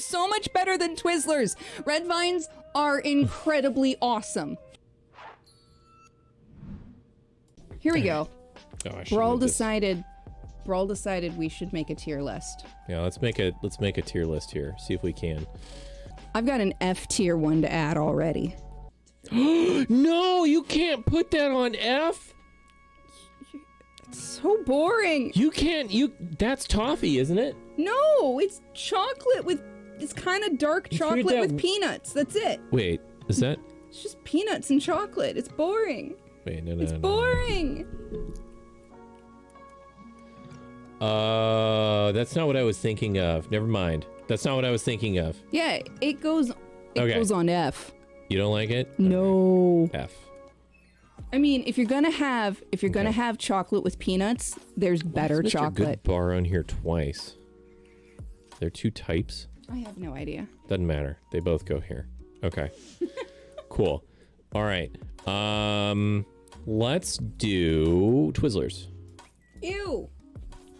so much better than Twizzlers. Red Vines are incredibly awesome. Here we go. Oh, I should Brawl move this. decided we should make a tier list. Yeah, let's make a tier list here. See if we can. I've got an F tier one to add already. No, you can't put that on F. So boring. You can't. That's toffee, isn't it? No, it's chocolate with, it's kind of dark chocolate that- with peanuts. That's it. Wait, is that? It's just peanuts and chocolate. It's boring. Wait, no. It's boring. That's not what I was thinking of. Never mind. That's not what I was thinking of. Yeah, it goes on F. You don't like it? No. F. I mean, if you're gonna have chocolate with peanuts, there's better Mr. chocolate. Good Bar on here twice. There are two types. I have no idea. Doesn't matter. They both go here. Okay. Cool. All right. Let's do Twizzlers. Ew.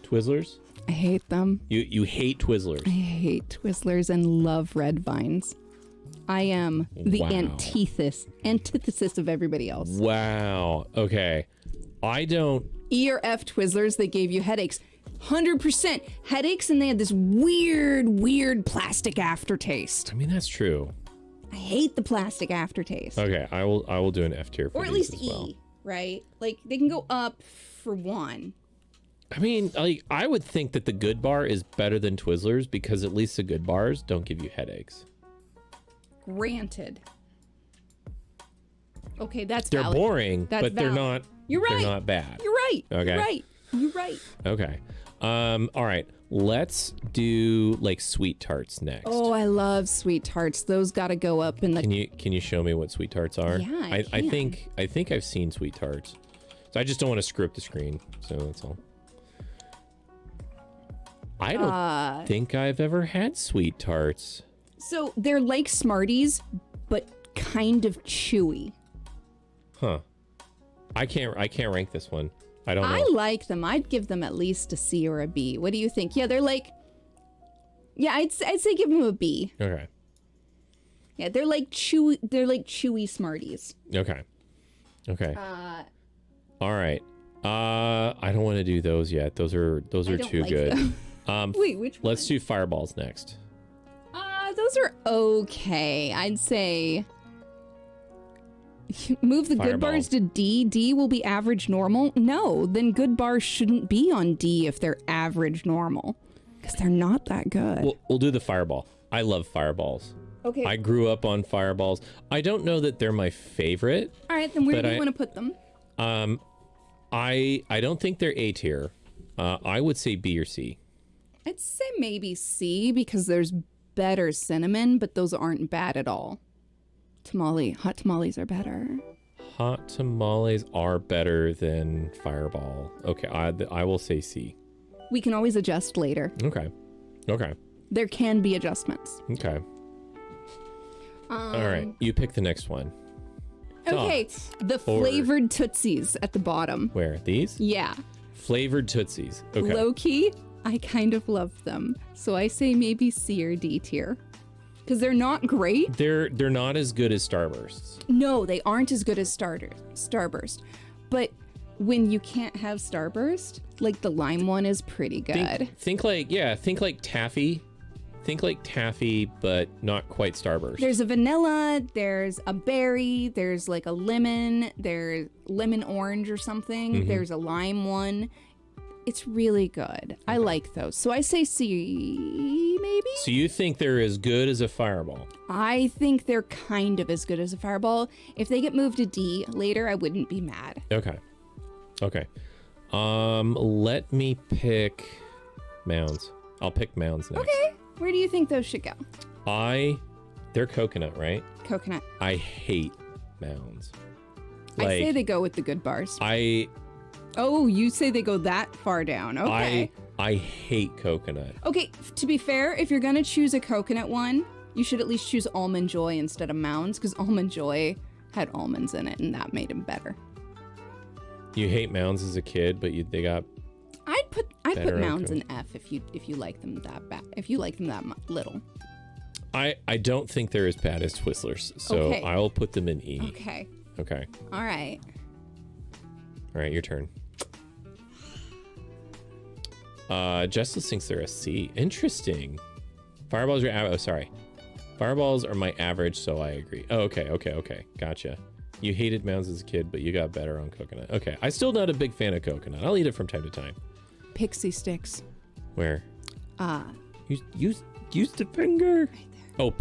Twizzlers? I hate them. You hate Twizzlers. I hate Twizzlers and love Red Vines. I am the Wow. antithesis of everybody else. Wow. Okay. I don't. E or F Twizzlers, they gave you headaches. 100% headaches, and they had this weird plastic aftertaste. I mean, that's true. I hate the plastic aftertaste. Okay. I will do an F tier for Or at these least as well. E, right? Like, they can go up for one. I mean, like, I would think that the Good Bar is better than Twizzlers because at least the Good Bars don't give you headaches. Granted. Okay, that's They're valid. boring, That's but they're valid. not. You're right. They're not bad. You're right. Okay. You're right. You're right. Okay. All right. Let's do like sweet tarts next. Oh, I love sweet tarts. Those got to go up in the. Can you show me what sweet tarts are? Yeah, I I can. think I've seen sweet tarts. So I just don't want to screw up the screen. So that's all. I don't think I've ever had sweet tarts. So they're like Smarties, but kind of chewy. Huh. I can't rank this one. I don't know. I like them. I'd give them at least a C or a B. What do you think? Yeah, they're like. Yeah, I'd say give them a B. Okay. Yeah, they're like chewy. They're like chewy Smarties. Okay. Okay. All right. I don't want to do those yet. Those are don't too like good. them. Wait, which one? Let's do fireballs next. Those are okay. I'd say move the good Fireball. bars to D. D will be average normal. No, then good bars shouldn't be on D if they're average normal. Because they're not that good. We'll do the fireball. I love fireballs. Okay. I grew up on fireballs. I don't know that they're my favorite. All right, then where but do you want to put them? I don't think they're A tier. I would say B or C. I'd say maybe C because there's better cinnamon, but those aren't bad at all. Hot tamales are better. Hot tamales are better than fireball. Okay, I will say C. We can always adjust later. Okay. Okay. There can be adjustments. Okay. All right, you pick the next one. Okay, the flavored Tootsies at the bottom. Where? These? Yeah. Flavored Tootsies. Okay. Low key, I kind of love them. So I say maybe C or D tier. Because they're not great. They're not as good as Starbursts. No, they aren't as good as Starburst. But when you can't have Starburst, like the lime one is pretty good. Think like taffy. Think like taffy, but not quite Starburst. There's a vanilla, there's a berry, there's like a lemon, there's lemon orange or something. Mm-hmm. There's a lime one. It's really good. I like those. So I say C, maybe? So you think they're as good as a Fireball? I think they're kind of as good as a Fireball. If they get moved to D later, I wouldn't be mad. Okay. Okay. Let me pick Mounds. I'll pick Mounds next. Okay. Where do you think those should go? They're coconut, right? Coconut. I hate Mounds. I say they go with the good bars. Oh, you say they go that far down. Okay. I hate coconut. Okay, to be fair, if you're gonna choose a coconut one, you should at least choose Almond Joy instead of Mounds, because Almond Joy had almonds in it, and that made them better. You hate Mounds as a kid, but they got. I'd put Better, Mounds okay. in F if you like them that bad. If you like them that little. I don't think they're as bad as Twizzlers, so Okay. I'll put them in E. Okay. Okay. All right. All right, your turn. Justice thinks they're a C. Interesting. Fireballs are Fireballs are my average, so I agree. Oh, okay. Gotcha. You hated mounds as a kid, but you got better on coconut. Okay. I'm still not a big fan of coconut. I'll eat it from time to time. Pixie sticks. Where? Use Use the finger. Right there. Oh,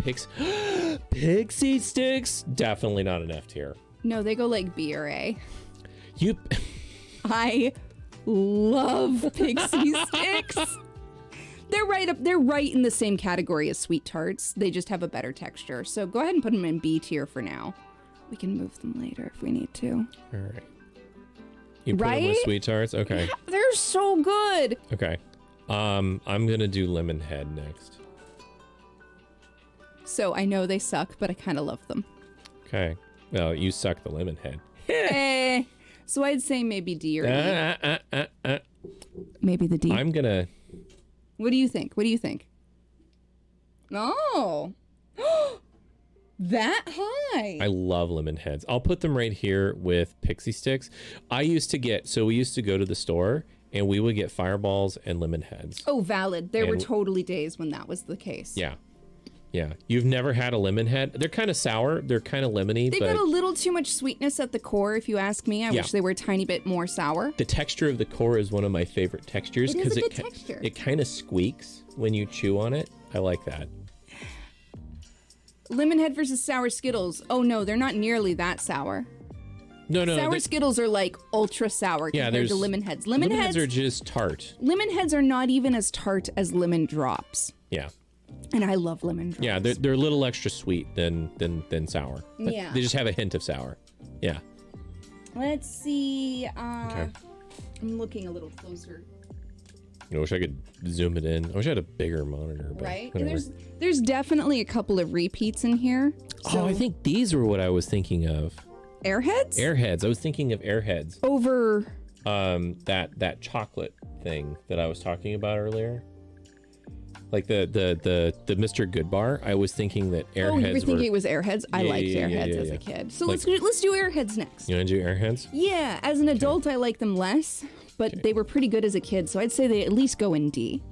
Pixie sticks. Definitely not an F tier. No, they go like B or A. You. I love Pixie sticks. They're right in the same category as sweet tarts. They just have a better texture. So go ahead and put them in B tier for now. We can move them later if we need to. All right. You put them with sweet tarts? Okay. Yeah, they're so good. Okay. I'm gonna do lemon head next. So I know they suck, but I kind of love them. Okay. Well, you suck the lemon head. So I'd say maybe D or E. Maybe the D. I'm gonna. What do you think? Oh. That high. I love lemon heads. I'll put them right here with pixie sticks. We used to go to the store and we would get fireballs and lemon heads. Oh, valid. There were totally days when that was the case. Yeah. Yeah. You've never had a lemon head? They're kind of sour. They're kind of lemony. They've got a little too much sweetness at the core, if you ask me. I wish they were a tiny bit more sour. The texture of the core is one of my favorite textures because it kind of squeaks when you chew on it. I like that. Lemon head versus sour Skittles. Oh no, they're not nearly that sour. No. Sour Skittles are like ultra sour compared to lemon heads. Lemon heads are just tart. Lemon heads are not even as tart as lemon drops. Yeah. And I love lemon drops. Yeah, they're a little extra sweet than sour. Yeah. They just have a hint of sour. Yeah. Let's see. Okay. I'm looking a little closer. I wish I could zoom it in. I wish I had a bigger monitor. But right? whatever. And there's definitely a couple of repeats in here. So I think these were what I was thinking of. Airheads? Airheads. I was thinking of Airheads. Over that chocolate thing that I was talking about earlier. Like the Mr. Goodbar. I was thinking that Airheads. Oh, you were thinking it was Airheads? I liked Airheads as yeah. a kid. So Like- let's do Airheads next. You want to do Airheads? Yeah, as an adult, I like them less, but they were pretty good as a kid, so I'd say they at least go in D.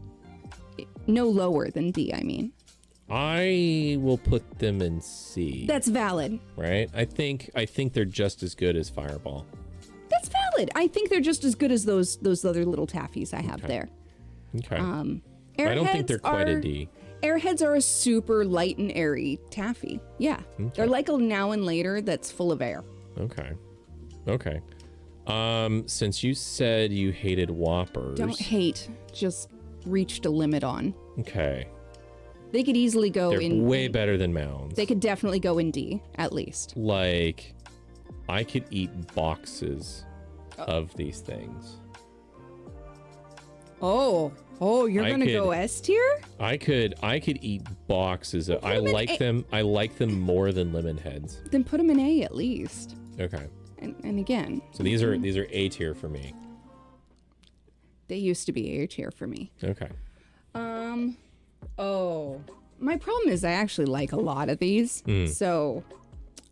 No lower than D, I mean. I will put them in C. That's valid. Right? I think they're just as good as Fireball. That's valid. I think they're just as good as those other little taffies I have there. Okay. Airheads I don't think they're quite a D. Airheads are a super light and airy taffy. Yeah. Okay. They're like a now and later that's full of air. Okay. Since you said you hated Whoppers. Don't hate, just reached a limit on. Okay. They could easily go They're in. way better than Mounds. They could definitely go in D, at least. Like, I could eat boxes of these things. Oh, you're gonna go S tier? I could eat boxes. I like them. I like them more than lemon heads. Then put them in A at least. Okay. And again. So these are A tier for me. They used to be A tier for me. Okay. Oh. My problem is I actually like a lot of these. So,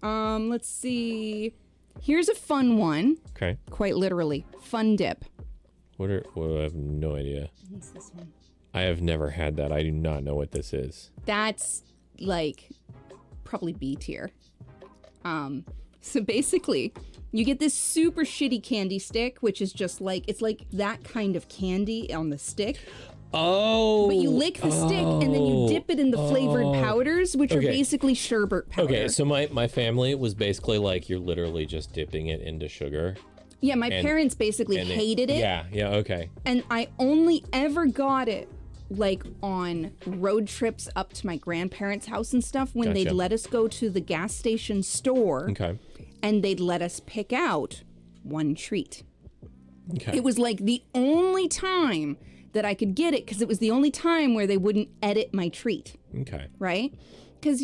let's see. Here's a fun one. Okay. Quite literally. Fun dip. I have no idea. What's this one? I have never had that. I do not know what this is. That's like probably B tier. So basically, you get this super shitty candy stick, which is just like, it's like that kind of candy on the stick. Oh. But you lick the stick and then you dip it in the flavored powders, which are basically sherbet powder. Okay, so my family was basically like, you're literally just dipping it into sugar. Yeah, my parents basically hated it. Yeah, okay. And I only ever got it like on road trips up to my grandparents' house and stuff when they'd let us go to the gas station store. Okay. And they'd let us pick out one treat. Okay. It was like the only time that I could get it because it was the only time where they wouldn't edit my treat. Okay. Right? Because,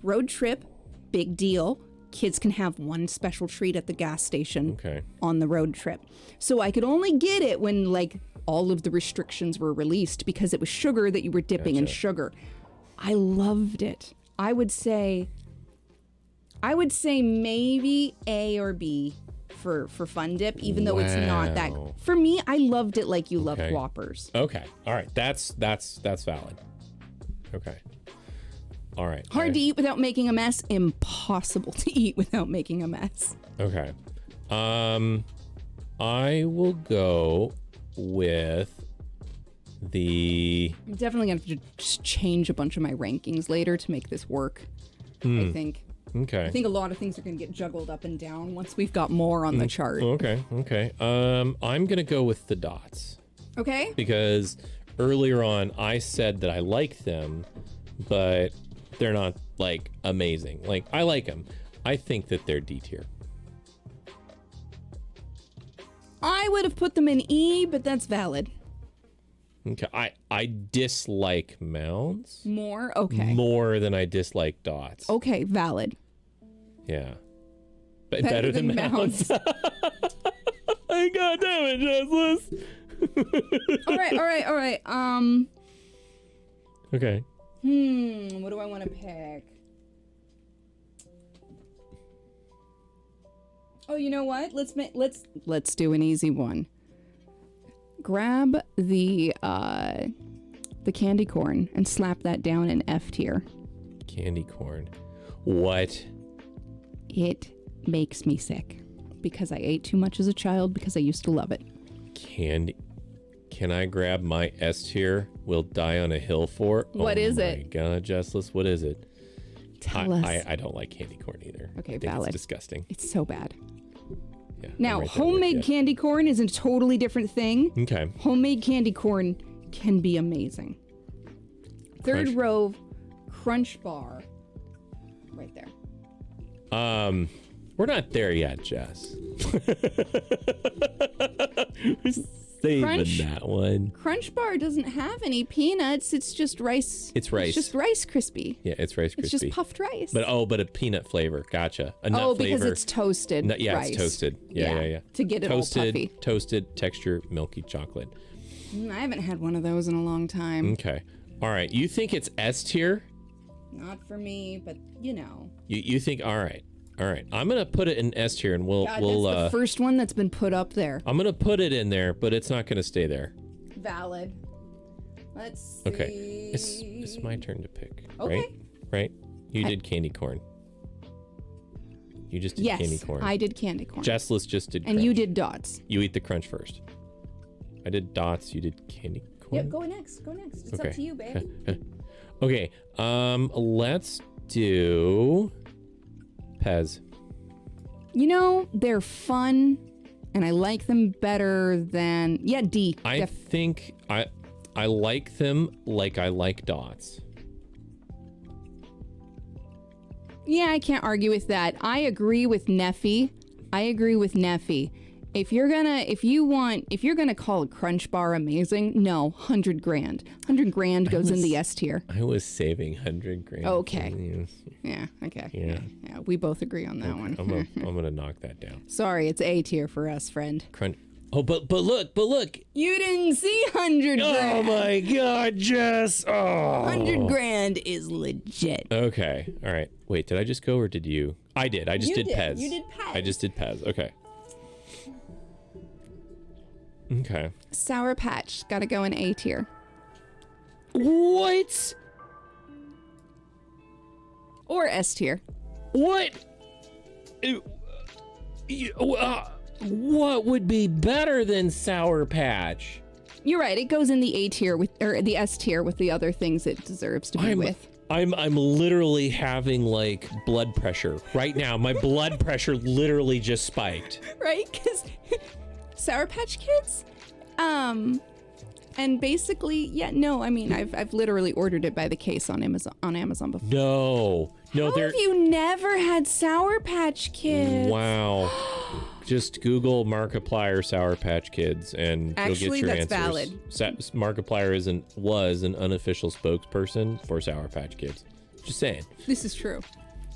road trip, big deal. Kids can have one special treat at the gas station on the road trip. So I could only get it when, like, all of the restrictions were released because it was sugar that you were dipping in sugar. I loved it. I would say maybe A or B for Fun Dip, even though it's not that. Wow. For me, I loved it like you loved Okay. Whoppers. Okay. All right. That's valid. Okay. All right. Hard to eat without making a mess. Impossible to eat without making a mess. Okay. I will go with the. I'm definitely gonna have to just change a bunch of my rankings later to make this work. I think. Okay. I think a lot of things are gonna get juggled up and down once we've got more on the chart. Okay. Okay. I'm gonna go with the dots Okay. because earlier on I said that I like them, but they're not like amazing. Like I like them. I think that they're D tier. I would have put them in E, but that's valid. Okay. I dislike mounds More? Okay. more than I dislike dots. Okay, valid. Yeah. Better than mounds. God damn it, Jessless. All right. Okay. What do I want to pick? Oh, you know what? Let's do an easy one. Grab the candy corn and slap that down in F tier. Candy corn. What? It makes me sick because I ate too much as a child because I used to love it. Candy. Can I grab my S tier? Will die on a hill for? What is it? Oh my God, Jessless, what is it? Tell us. I don't like candy corn either. Okay, I think valid. It's disgusting. It's so bad. Yeah, I'm Now, right there with homemade you. candy corn is a totally different thing. Okay. Homemade candy corn can be amazing. Third Crunch- row, Crunch Bar. Right there. We're not there yet, Jess. We're saving Crunch? that one. Crunch Bar doesn't have any peanuts. It's just rice. It's rice. It's just Rice Krispie. Yeah, it's Rice Krispie. It's just puffed rice. But a peanut flavor. Gotcha. A nut because flavor. it's toasted No, yeah, rice. it's toasted. Yeah. To get it toasted, all puffy. Toasted texture, milky chocolate. I haven't had one of those in a long time. Okay. All right. You think it's S tier? Not for me, but you know. You think? All right. All right. I'm gonna put it in S tier, and we'll God, we'll. that's the first one that's been put up there. I'm gonna put it in there, but it's not gonna stay there. Valid. Let's see. Okay. It's my turn to pick. Okay. Right. Right. You did candy corn. You just did candy Yes, corn. I did candy corn. Jessless just did. And crunch. you did dots. You eat the crunch first. I did dots. You did candy corn. Yep, go next. Go next. It's up to you, babe. Okay. Let's do Pez. You know, they're fun, and I like them better than... Yeah, D. I think I like them like I like dots. Yeah, I can't argue with that. I agree with Neffy. If you're gonna call a Crunch Bar amazing, no, 100 grand. 100 grand goes in the S tier. I was saving 100 grand. Okay. Yeah, okay. Yeah. We both agree on that one. I'm gonna knock that down. Sorry, it's A tier for us, friend. Crunch. Oh, but look. You didn't see 100 Oh grand. my God, Jess. Oh. 100 grand is legit. Okay. All right. Wait, did I just go or did you? I did. I just You did did. Pez. You did Pez. I just did Pez. Okay. Okay. Sour Patch, gotta go in A tier. What? Or S tier. What? What would be better than Sour Patch? You're right, it goes in the A tier or the S tier with the other things it deserves to be with. I'm literally having like blood pressure right now. My blood pressure literally just spiked. Right? Because Sour Patch Kids, and basically, I've literally ordered it by the case on Amazon before. No, How they're. have you never had Sour Patch Kids? Wow. Just Google Markiplier Sour Patch Kids and Actually, you'll get your that's answers. valid. Markiplier was an unofficial spokesperson for Sour Patch Kids. Just saying. This is true.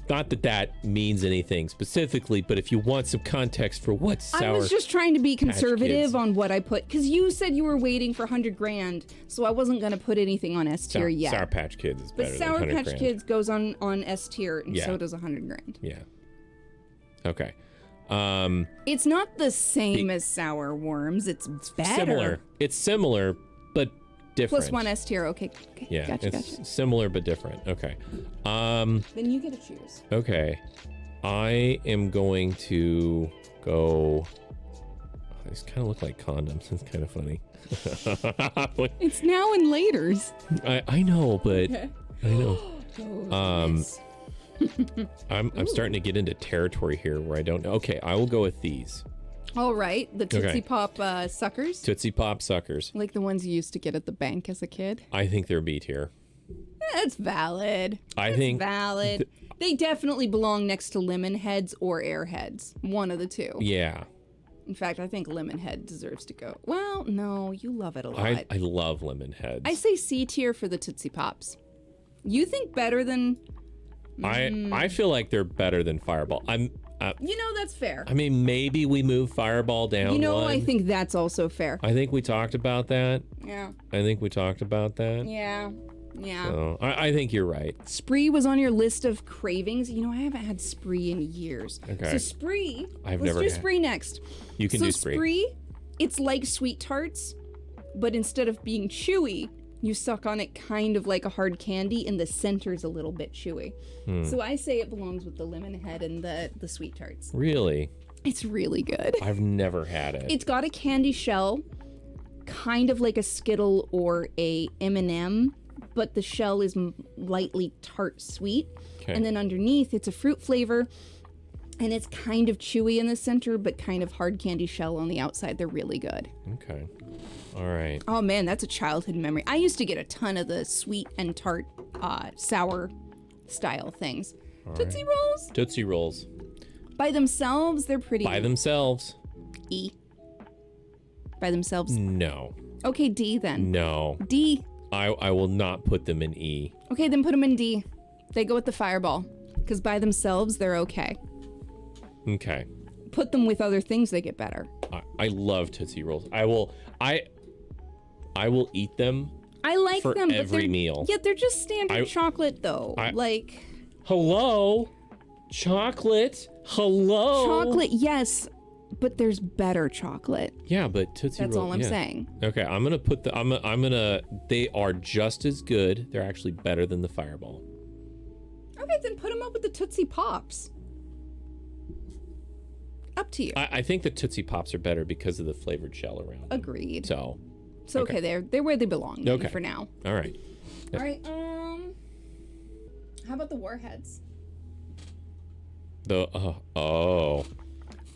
Not that that means anything specifically, but if you want some context for what Sour I was just trying to be Kids. conservative on what I put, because you said you were waiting for 100 grand, so I wasn't going to put anything on S tier yet. Sour Patch Kids is but better Sour than 100 Patch grand. Kids goes on S tier, and Yeah. so does 100 grand. Yeah. Okay. It's not the same as Sour Worms. It's better. Similar. It's similar, but different. Plus 1 S tier. Okay. Yeah, Gotcha. it's similar but different. Okay. Then you get to choose. Okay. I am going to go. Oh, these kind of look like condoms. It's kind of funny. It's now in laters. I know, but Okay. I know. Nice. I'm starting to get into territory here where I don't know. Okay, I will go with these All right. The Tootsie Okay. Pop suckers. Tootsie Pop suckers. Like the ones you used to get at the bank as a kid. I think they're B tier. That's valid. I think Valid. They definitely belong next to Lemon Heads or Airheads. One of the two. yeah. In fact, I think Lemon Head deserves to go. Well, no, you love it a lot. I love lemon heads. I say C tier for the Tootsie Pops. You think better than... I feel like they're better than Fireball. You know, that's fair. I mean, maybe we move Fireball down You know, one. I think that's also fair. I think we talked about that. Yeah. I think we talked about that. Yeah. Yeah. So I think you're right. Spree was on your list of cravings. You know, I haven't had Spree in years. Okay. So Spree, I've let's never do had- Spree next. You can so do Spree. Spree, it's like Sweet Tarts, but instead of being chewy, you suck on it kind of like a hard candy, and the center's a little bit chewy. So I say it belongs with the Lemon Head and the Sweet Tarts. Really? It's really good. I've never had it. It's got a candy shell, kind of like a Skittle or a M&M, but the shell is lightly tart sweet. Okay. And then underneath, it's a fruit flavor, and it's kind of chewy in the center, but kind of hard candy shell on the outside. They're really good. Okay. All right. Oh man, that's a childhood memory. I used to get a ton of the sweet and tart, sour style things. Tootsie Rolls, Tootsie Rolls. by themselves, they're pretty By themselves? E. By themselves. No. Okay, D then. No. D. I will not put them in E. Okay, then put them in D. They go with the Fireball, because by themselves, they're okay. Okay. Put them with other things, they get better. I love Tootsie Rolls. I will eat them. I like For them, but every they're, meal. Yeah, they're just standard I- chocolate, though. Like Hello? Chocolate? Hello? chocolate, yes, but there's better chocolate. Yeah, but Tootsie That's Roll. all I'm yeah. saying. Okay, I'm gonna put the. I'm gonna. They are just as good. They're actually better than the Fireball. Okay, then put them up with the Tootsie Pops. Up to you. I think the Tootsie Pops are better because of the flavored shell around. Agreed. So, So okay, they're where they belong then Okay. for now. all right. All right. How about the Warheads? The oh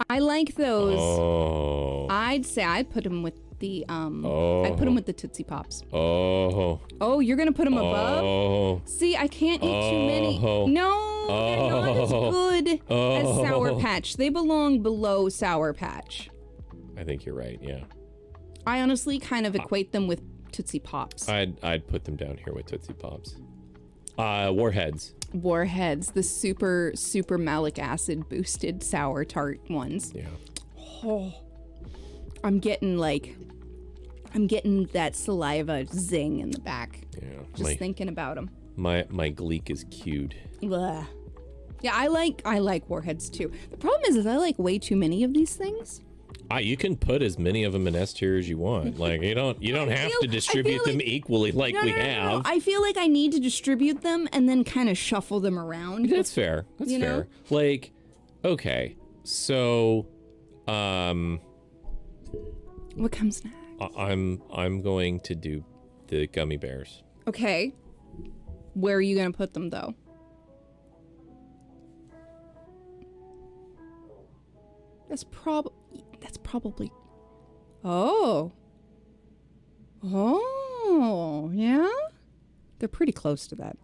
I like those. oh I'd say I'd put them with the Oh. I'd put them with the Tootsie Pops. oh Oh, you're gonna put them above? oh See, I can't eat too many. Oh. No, they're not as good as Sour Patch. They belong below Sour Patch. I think you're right. Yeah, I honestly kind of equate them with Tootsie Pops. I'd put them down here with Tootsie Pops. Warheads. Warheads, the super malic acid boosted sour tart ones. Yeah. Oh, I'm getting that saliva zing in the back. Yeah. Just thinking about them. My gleek is cued. Blah. Yeah, I like Warheads too. The problem is I like way too many of these things. You can put as many of them in S tier as you want. Like you don't have to distribute them equally like we have. I feel like I need to distribute them and then kind of shuffle them around. That's fair. That's You know? fair. Like, okay, so, What comes next? I'm going to do the gummy bears. Okay. Where are you gonna put them though? That's probably. Oh, yeah. They're pretty close to that.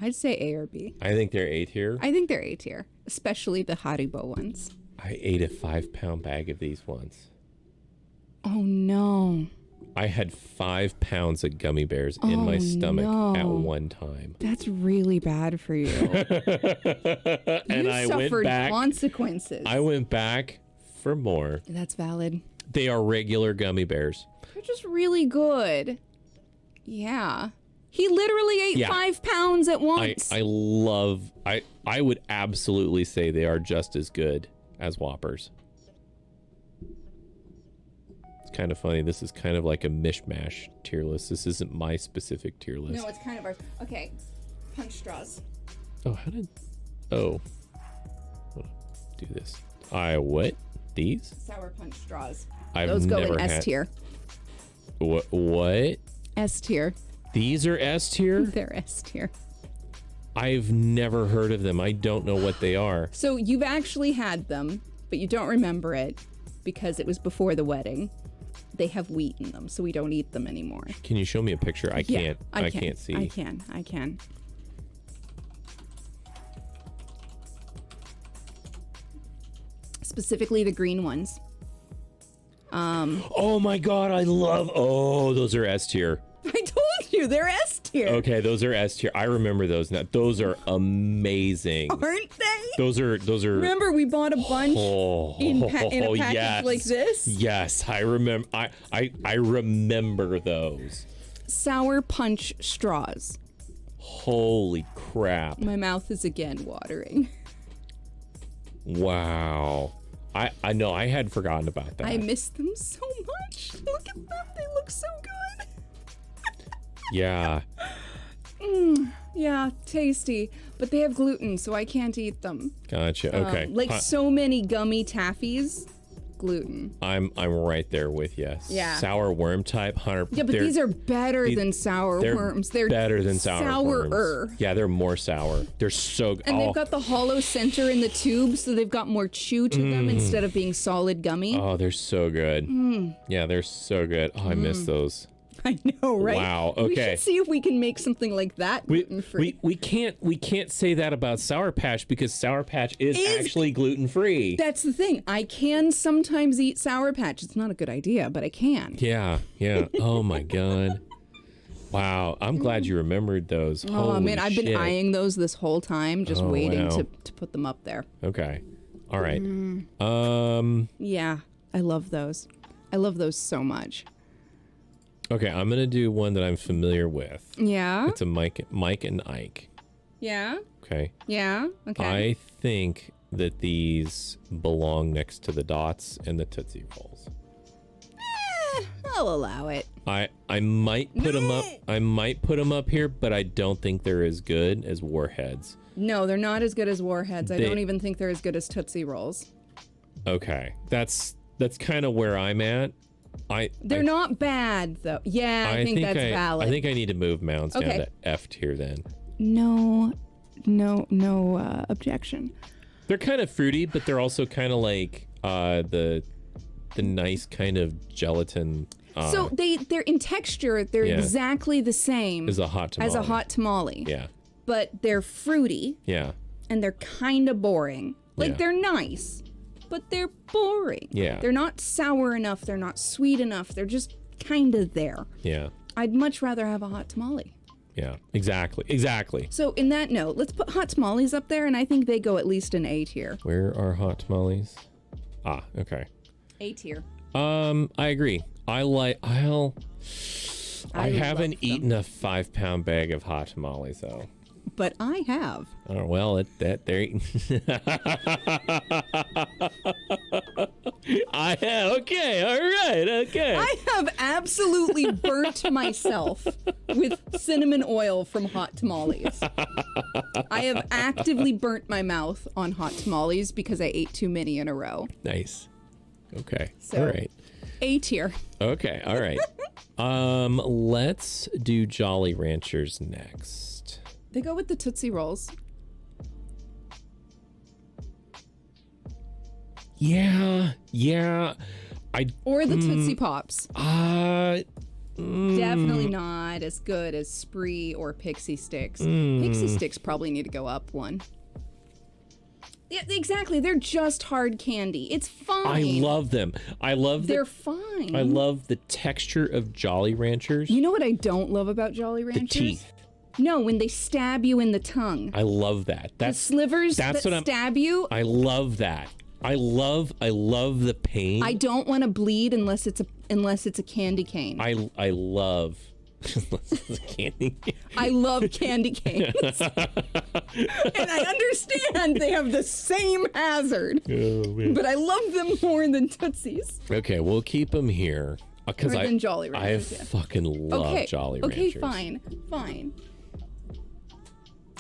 I'd say A or B. I think they're A tier. I think they're A tier, especially the Haribo ones. I ate a 5-pound bag of these once. Oh no. I had 5 pounds of gummy bears in my stomach at one time. That's really bad for you. And You I suffered went back. consequences. I went back for more. That's valid. They are regular gummy bears. They're just really good. Yeah. He literally ate 5 pounds at once. I would absolutely say they are just as good as Whoppers. It's kind of funny. This is kind of like a mishmash tier list. This isn't my specific tier list. No, it's kind of ours. Okay. Punch straws. Oh, how did... Oh. Do this. What? These? Sour punch straws. I've Those go never in had... S tier. What? S tier. These are S tier? They're S tier. I've never heard of them. I don't know what they are. So you've actually had them, but you don't remember it because it was before the wedding. They have wheat in them, so we don't eat them anymore. Can you show me a picture? I can't. I can't see. I can. Specifically the green ones. Oh my god, I love... Oh, those are S tier. I told you, they're S tier. Okay, those are S tier. I remember those now. Those are amazing. Aren't they? Those are... Remember, we bought a bunch in a package yes. like this? Yes, I remember. I remember those. Sour punch straws. Holy crap. My mouth is again watering. Wow. I know, I had forgotten about that. I miss them so much. Look at them. They look so good. Yeah. Yeah, tasty. But they have gluten, so I can't eat them. Gotcha. Okay. Like so many gummy taffies, gluten. I'm right there with you. Yeah. Sour worm type, 100%. Yeah, but these are better than sour worms. They're better than sour worms. worms. Yeah, they're more sour. They're so good. And they've got the hollow center in the tube, so they've got more chew to them instead of being solid gummy. Oh, they're so good. Yeah, they're so good. Oh, I miss those. I know, right? Wow. We Okay. should see if we can make something like that gluten-free. We can't say that about Sour Patch because Sour Patch is actually gluten free. That's the thing. I can sometimes eat Sour Patch. It's not a good idea, but I can. Yeah. Oh my god. Wow. I'm glad you remembered those. Oh Holy man, I've been shit. eyeing those this whole time, just waiting wow. to put them up there. Okay. All right. Yeah, I love those. I love those so much. Okay, I'm gonna do one that I'm familiar with. Yeah. It's a Mike and Ike. Yeah. Okay. Yeah. Okay. I think that these belong next to the Dots and the Tootsie Rolls. I'll allow it. I might put them up. I might put them up here, but I don't think they're as good as Warheads. No, they're not as good as Warheads. I They- don't even think they're as good as Tootsie Rolls. Okay, that's kind of where I'm at. They're not bad though. Yeah, I think that's valid. I think I need to move Mounds down Okay. to F tier then. No objection. They're kind of fruity, but they're also kind of like the nice kind of gelatin. So they're in texture. They're Yeah. exactly the same As a hot tamale. Yeah. Yeah, But they're fruity yeah, and they're kind of boring. Like Yeah. they're nice, but they're boring. Yeah. They're not sour enough. They're not sweet enough. They're just kind of there. yeah, I'd much rather have a hot tamale. yeah. Exactly. So in that note, let's put hot tamales up there, and I think they go at least an A tier. Where are hot tamales? Ah, okay. A tier. I agree. I haven't eaten a 5-pound bag of hot tamales though. But I have. Oh well, they're I have. Okay, all right, okay. I have absolutely burnt myself with cinnamon oil from hot tamales. I have actively burnt my mouth on hot tamales because I ate too many in a row. Nice. Okay. So- All right. A tier. Okay. All right. Let's do Jolly Ranchers next. They go with the Tootsie Rolls. Yeah. Or the Tootsie Pops. Uh, Definitely not as good as Spree or Pixie Sticks. Pixie Sticks probably need to go up one. Yeah, exactly. They're just hard candy. It's fine. I love them. They're fine. I love the texture of Jolly Ranchers. You know what I don't love about Jolly Ranchers? The teeth. No, when they stab you in the tongue. I love that. The slivers that stab you. I love that. I love the pain. I don't want to bleed unless it's a candy cane. I love candy cane. I love candy canes. And I understand they have the same hazard. Oh, man. But I love them more than Tootsies. Okay, we'll keep them here. Because Or than Jolly Ranchers, I fucking love Jolly Ranchers. Okay, fine.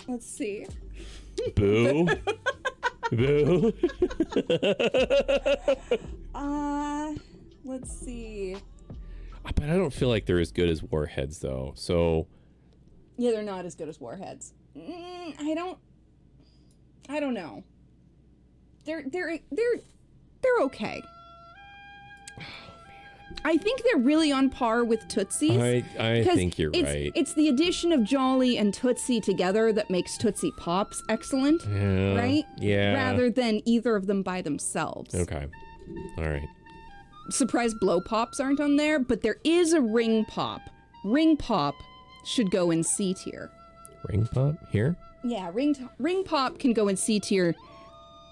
Let's see. Boo. Boo. Let's see. But I don't feel like they're as good as Warheads, though. So. Yeah, they're not as good as Warheads. I don't know. They're okay. I think they're really on par with Tootsies. I think you're right. It's the addition of Jolly and Tootsie together that makes Tootsie Pops excellent, right? Yeah. Rather than either of them by themselves. Okay. All right. Surprise Blow Pops aren't on there, but there is a Ring Pop. Ring Pop should go in C tier. Ring Pop here? Yeah, Ring Pop can go in C tier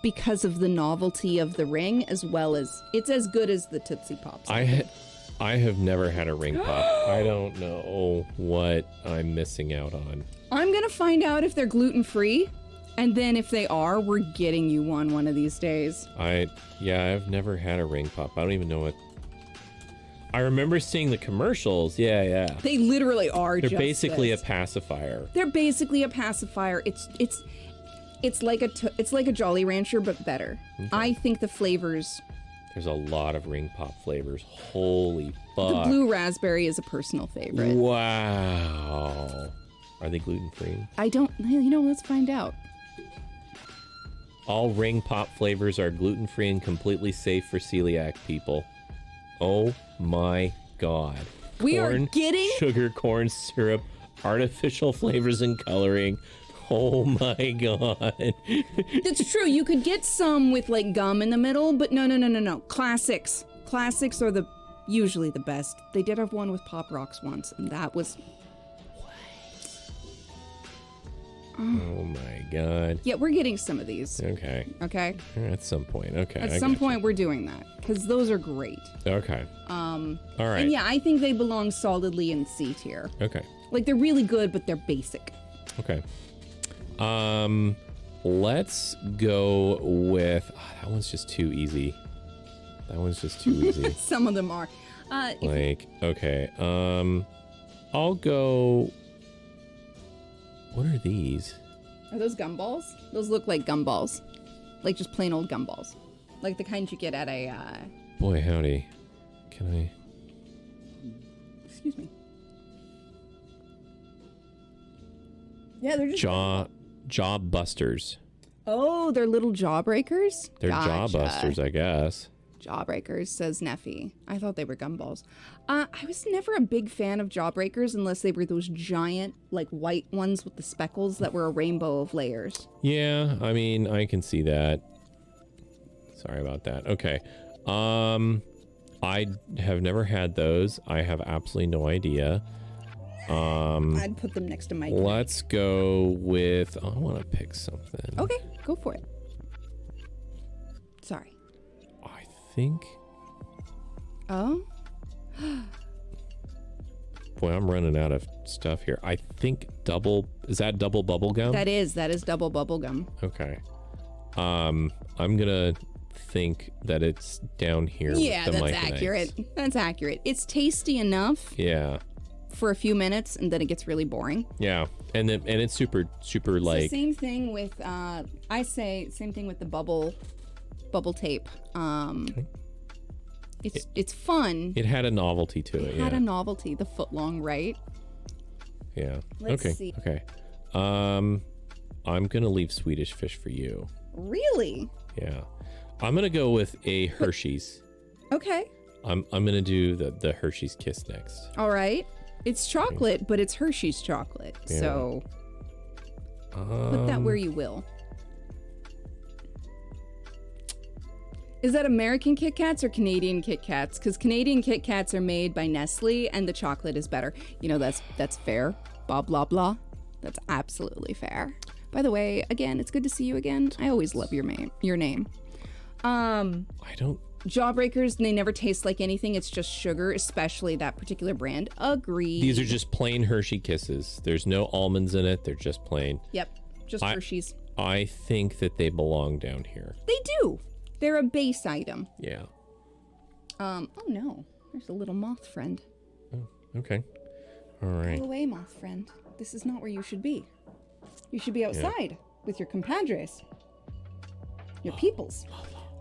because of the novelty of the ring, as well as it's as good as the Tootsie Pops. I have never had a Ring Pop. I don't know what I'm missing out on. I'm gonna find out if they're gluten-free, and then if they are, we're getting you one of these days. I've never had a Ring Pop. I don't even know what. I remember seeing the commercials. Yeah. They literally are. They're basically a pacifier. They're basically a pacifier. It's like a Jolly Rancher, but better. Okay. I think the flavors. There's a lot of Ring Pop flavors. Holy fuck. The blue raspberry is a personal favorite. Wow. Are they gluten-free? Let's find out. All Ring Pop flavors are gluten-free and completely safe for celiac people. Oh my god. We are getting sugar, corn syrup, artificial flavors and coloring. Oh my god. It's true. You could get some with like gum in the middle, but no. Classics. Classics are usually the best. They did have one with Pop Rocks once, and that was Oh my god. Yeah, we're getting some of these. Okay. At some point. Okay. At some point we're doing that because those are great. Okay. All right. And yeah, I think they belong solidly in C tier. Okay. Like they're really good, but they're basic. Okay. Let's go with that one's just too easy. Some of them are. Okay. I'll go. What are these? Are those gumballs? Those look like gumballs. Like just plain old gumballs. Like the kind you get at a, Boy, howdy. Can I... Excuse me. Yeah, they're just... Jaw busters. Oh, they're little jawbreakers? They're jaw busters, I guess. Jawbreakers, says Neffy. I thought they were gumballs. I was never a big fan of jawbreakers unless they were those giant, like, white ones with the speckles that were a rainbow of layers. Yeah, I mean, I can see that. Sorry about that. Okay. I have never had those. I have absolutely no idea. I'd put them next to my... Let's go with... I want to pick something. Okay, go for it. Sorry. I think... Oh? Boy, I'm running out of stuff here. I think is that double bubble gum? That is double bubble gum. Okay. I'm gonna think that it's down here. Yeah, with the that's accurate. That's accurate. It's tasty enough. Yeah. For a few minutes, and then it gets really boring. Yeah, and it's super like. So same thing with same thing with the bubble tape. Okay. It's fun. It had a novelty to it. It had a novelty. The foot long, right? Yeah. Let's see. Okay. I'm gonna leave Swedish Fish for you. Really? Yeah. I'm gonna go with a Hershey's. Okay. I'm gonna do the Hershey's Kiss next. All right. It's chocolate, but it's Hershey's chocolate. Yeah. So put that where you will. Is that American Kit Kats or Canadian Kit Kats? Because Canadian Kit Kats are made by Nestle and the chocolate is better. You know, that's fair. Blah, blah, blah. That's absolutely fair. By the way, again, it's good to see you again. I always love your name. I don't. Jawbreakers, they never taste like anything. It's just sugar, especially that particular brand. Agreed. These are just plain Hershey Kisses. There's no almonds in it. They're just plain. Yep, just Hershey's. I think that they belong down here. They do. They're a base item. Yeah. Oh no, there's a little moth friend. Oh, okay. All right. Go away, moth friend. This is not where you should be. You should be outside with your compadres. Your peoples.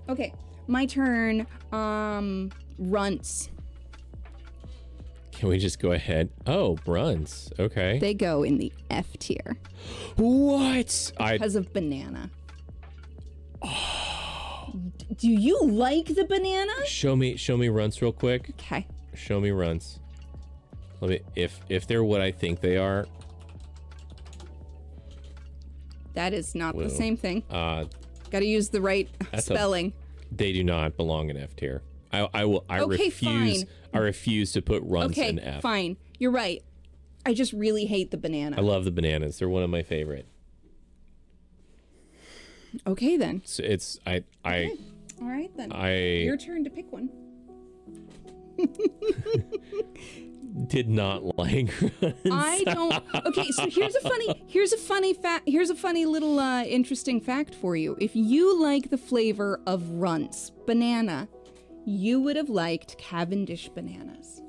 Okay, my turn. Runts. Can we just go ahead? Oh, Bruns. Okay. They go in the F tier. What? Because of banana. Do you like the banana? Show me Runts real quick. Okay. Show me Runts. Let me if they're what I think they are. That is not the same thing. Got to use the right spelling. They do not belong in F tier. I Okay, refuse. fine. I refuse to put Runts in Okay, F. fine. You're right. I just really hate the banana. I love the bananas. They're one of my favorite. Okay then. So it's I All right then. I Your turn to pick one. did not like Runts. I don't. Okay, so here's a funny little interesting fact for you. If you like the flavor of Runts banana, you would have liked Cavendish bananas.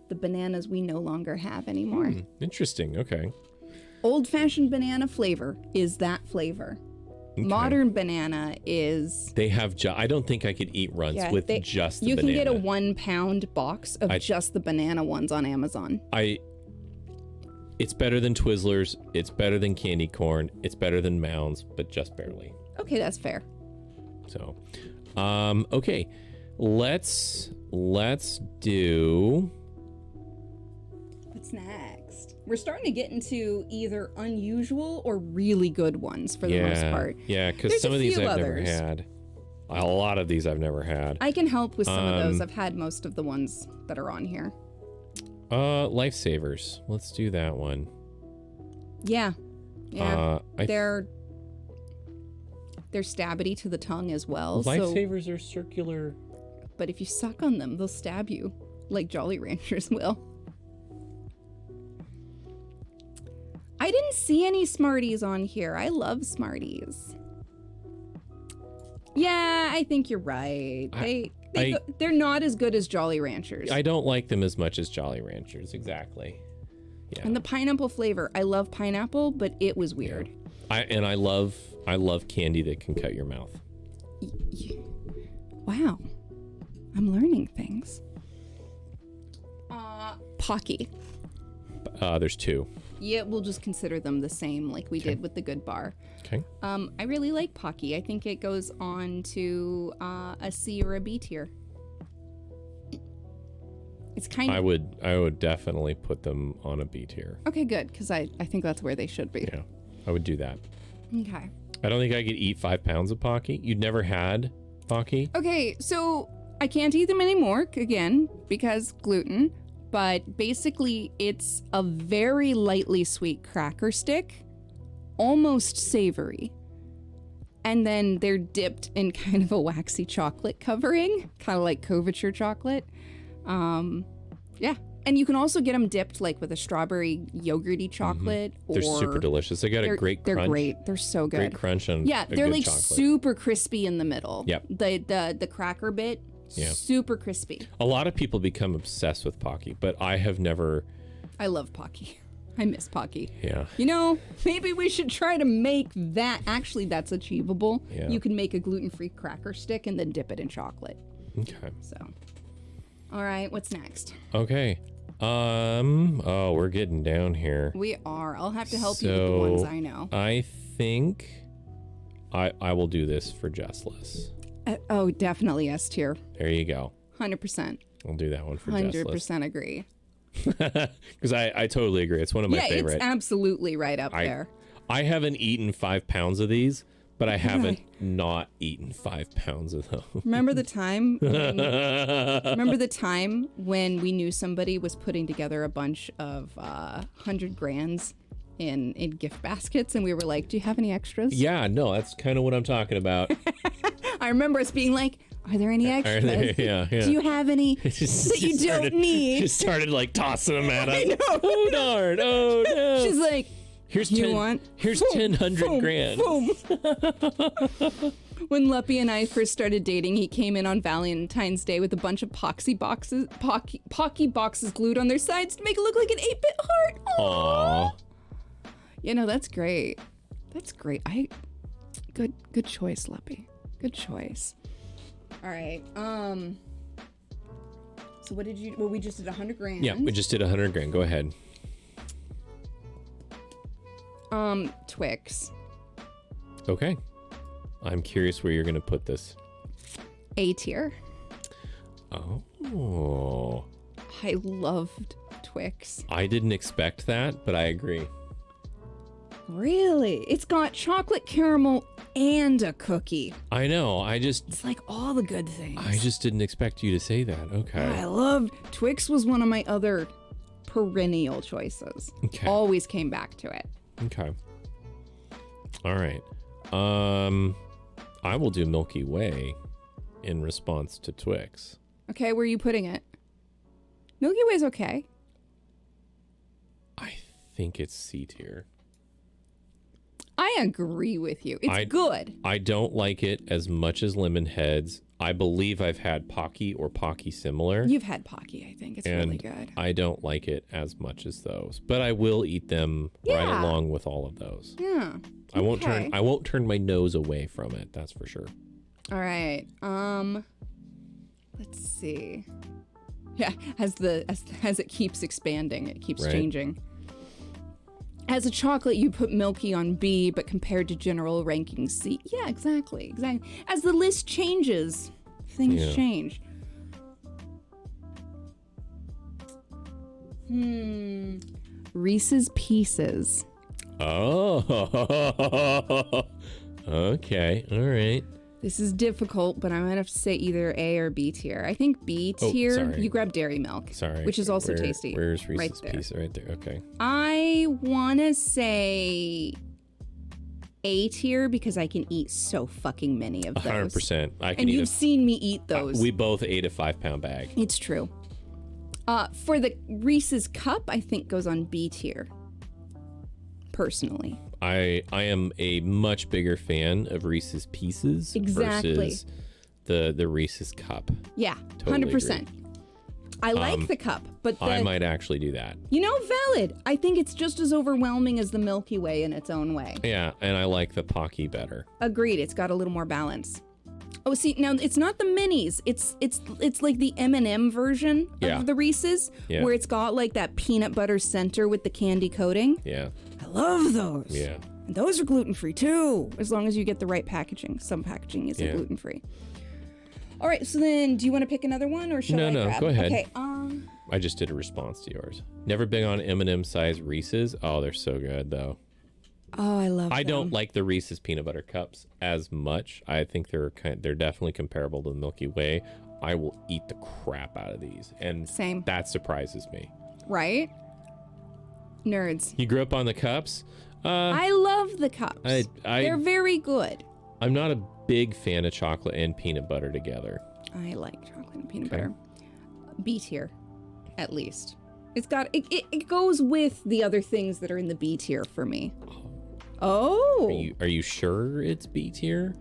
The bananas we no longer have anymore. Interesting. Okay. Old-fashioned banana flavor is that flavor. Okay. Modern banana is... They have I don't think I could eat Runts with just the you banana. can get a 1 pound box of just the banana ones on Amazon. It's better than Twizzlers. It's better than candy corn. It's better than Mounds, but just barely. Okay, that's fair. So, okay, let's do. What's next? We're starting to get into either unusual or really good ones for the most part. Yeah, because There's some a of these few I've never others. had. A lot of these I've never had. I can help with some of those. I've had most of the ones that are on here. Lifesavers. Let's do that one. Yeah. Yeah. They're they're stabby to the tongue as well. Lifesavers are circular. But if you suck on them, they'll stab you, like Jolly Ranchers will. I didn't see any Smarties on here. I love Smarties. Yeah, I think you're right. They're not as good as Jolly Ranchers. I don't like them as much as Jolly Ranchers. Exactly. Yeah. And the pineapple flavor, I love pineapple, but it was weird. I love candy that can cut your mouth. Wow. I'm learning things. Pocky. There's two. Yeah, we'll just consider them the same like we did with the Good Bar. Okay. I really like Pocky. I think it goes on to a C or a B tier. It's kind of... I would definitely put them on a B tier. Okay, good, because I think that's where they should be. Yeah, I would do that. Okay. I don't think I could eat 5 pounds of Pocky. You'd never had Pocky? Okay, so I can't eat them anymore, again, because gluten. But basically, it's a very lightly sweet cracker stick, almost savory. And then they're dipped in kind of a waxy chocolate covering, kind of like couverture chocolate. Yeah. And you can also get them dipped like with a strawberry yogurty chocolate. They're super delicious. They got a great crunch. They're great. They're so good. Great crunch on they're like chocolate. super crispy in the middle. Yep. The cracker bit, super crispy. A lot of people become obsessed with Pocky, but I have never. I love Pocky. I miss Pocky. Yeah. You know, maybe we should try to make that. Actually, that's achievable. Yeah. You can make a gluten-free cracker stick and then dip it in chocolate. Okay. So, all right, what's next? Okay. Oh, we're getting down here. We are. I'll have to help you with the ones I know. I think I will do this for Jessless. Oh, definitely S tier. There you go. 100%. I'll do that one for 100% agree. Because I totally agree. It's one of my favorite. It's absolutely right up there. I haven't eaten 5 pounds of these, But I haven't not eaten 5 pounds of those. Remember the time? Remember the time when we knew somebody was putting together a bunch of 100 grands in gift baskets, and we were like, "Do you have any extras?" Yeah, no, that's kind of what I'm talking about. I remember us being like, "Are there any extras? Yeah. Do you have any that you don't need?" She started like tossing them at us. I know. Oh darn! Oh no! She's like, Here's you 10, want? Here's Boom, 100 boom, grand. boom. When Luppy and I first started dating, he came in on Valentine's Day with a bunch of Pocky boxes glued on their sides to make it look like an 8-bit heart. Aww. You know, that's great. That's great. Good choice, Luppy. Good choice. All right. So what did you? Well, we just did 100 grand. Yeah, we just did 100 grand. Go ahead. Twix. Okay. I'm curious where you're gonna put this. A tier. Oh. I loved Twix. I didn't expect that, but I agree. Really? It's got chocolate caramel and a cookie. I know. It's like all the good things. I just didn't expect you to say that. Okay. I loved Twix was one of my other perennial choices. Okay. Always came back to it. Okay. All right. I will do Milky Way in response to Twix. Okay, where are you putting it? Milky Way's okay. I think it's C tier. I agree with you. It's good. I don't like it as much as Lemon Heads. I believe I've had Pocky or Pocky similar. You've had Pocky, I think. It's really good. I don't like it as much as those, but I will eat them right along with all of those. Yeah. I won't turn my nose away from it, that's for sure. All right. Let's see. Yeah, as it keeps expanding, it keeps changing. As a chocolate, you put Milky on B, but compared to general ranking C. Yeah, exactly. As the list changes, things change. Reese's Pieces. Oh, okay, all right. This is difficult, but I might have to say either A or B tier. I think B tier, sorry. you grab Dairy Milk, which is also tasty. Where's Reese's Pieces? Right there, okay. I want to say A tier because I can eat so fucking many of those. 100%. And you've seen me eat those. We both ate a 5-pound bag. It's true. For the Reese's Cup, I think goes on B tier. Personally. I am a much bigger fan of Reese's Pieces versus the Reese's Cup. Yeah, Totally 100%. agree. I like the cup, but I might actually do that. You know, valid. I think it's just as overwhelming as the Milky Way in its own way. Yeah, and I like the Pocky better. Agreed. It's got a little more balance. Oh, see, now it's not the minis. It's like the M&M version of the Reese's, where it's got like that peanut butter center with the candy coating. Yeah. I love those. Yeah. And those are gluten-free too, as long as you get the right packaging. Some packaging isn't gluten-free. All right, so then do you want to pick another one or shall I grab? Go ahead. Okay, I just did a response to yours. Never been on M&M size Reese's. Oh, they're so good though. Oh, I love them. I don't like the Reese's peanut butter cups as much. I think they're definitely comparable to the Milky Way. I will eat the crap out of these, and Same. that surprises me. Right? Nerds. You grew up on the cups? I love the cups. They're very good. I'm not a big fan of chocolate and peanut butter together. I like chocolate and peanut butter. B tier, at least. It's got it goes with the other things that are in the B tier for me. Oh. Are you sure it's B tier?